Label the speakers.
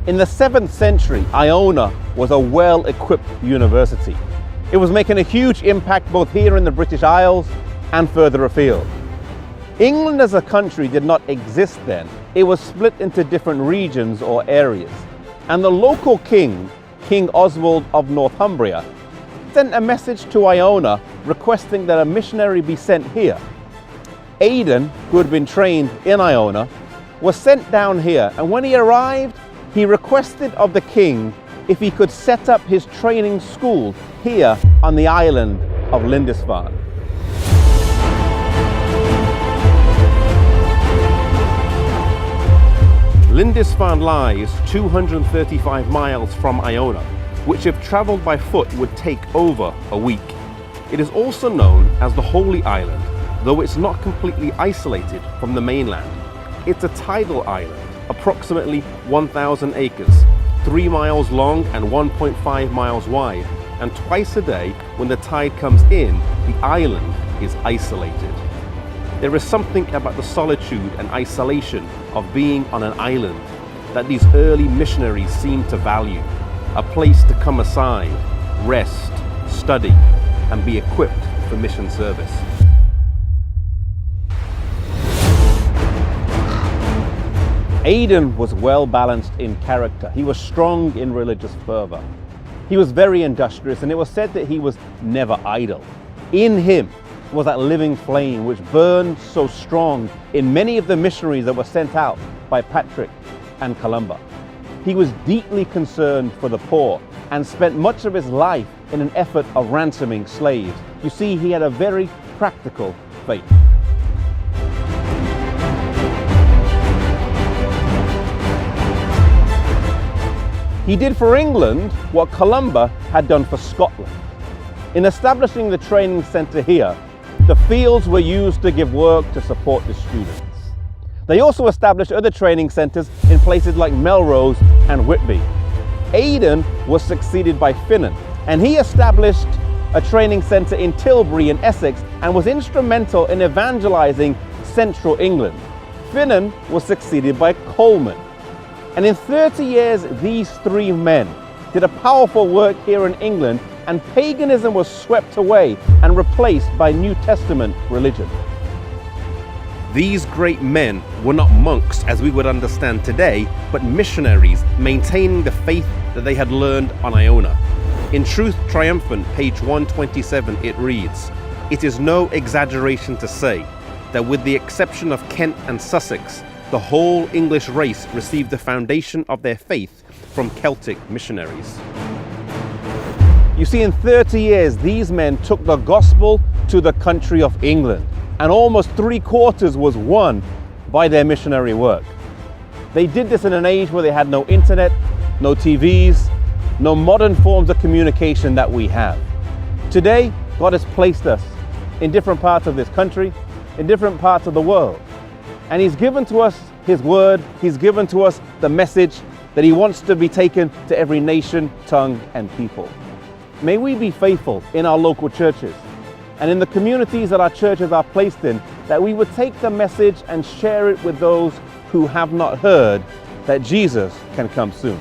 Speaker 1: In the 7th century, Iona was a well-equipped university. It was making a huge impact both here in the British Isles and further afield. England as a country did not exist then. It was split into different regions or areas. And the local king, King Oswald of Northumbria, sent a message to Iona requesting that a missionary be sent here. Aidan, who had been trained in Iona, was sent down here, and when he arrived, he requested of the king if he could set up his training school here on the island of Lindisfarne. Lindisfarne lies 235 miles from Iona, which if travelled by foot would take over a week. It is also known as the Holy Island, though it's not completely isolated from the mainland. It's a tidal island, approximately 1,000 acres, 3 miles long and 1.5 miles wide, and twice a day when the tide comes in, the island is isolated. There is something about the solitude and isolation of being on an island that these early missionaries seemed to value, a place to come aside, rest, study, and be equipped for mission service. Aidan was well balanced in character. He was strong in religious fervor. He was very industrious, and it was said that he was never idle. In him was that living flame which burned so strong in many of the missionaries that were sent out by Patrick and Columba. He was deeply concerned for the poor and spent much of his life in an effort of ransoming slaves. You see, he had a very practical faith. He did for England what Columba had done for Scotland. In establishing the training centre here, the fields were used to give work to support the students. They also established other training centres in places like Melrose and Whitby. Aidan was succeeded by Finan, and he established a training centre in Tilbury in Essex and was instrumental in evangelising central England. Finan was succeeded by Coleman. And in 30 years, these three men did a powerful work here in England, and paganism was swept away and replaced by New Testament religion. These great men were not monks as we would understand today, but missionaries maintaining the faith that they had learned on Iona. In Truth Triumphant, page 127, it reads, "It is no exaggeration to say that with the exception of Kent and Sussex, the whole English race received the foundation of their faith from Celtic missionaries." You see, in 30 years, these men took the gospel to the country of England, and almost 3/4 was won by their missionary work. They did this in an age where they had no internet, no TVs, no modern forms of communication that we have. Today, God has placed us in different parts of this country, in different parts of the world. And He's given to us His word, He's given to us the message that He wants to be taken to every nation, tongue, and people. May we be faithful in our local churches and in the communities that our churches are placed in, that we would take the message and share it with those who have not heard that Jesus can come soon.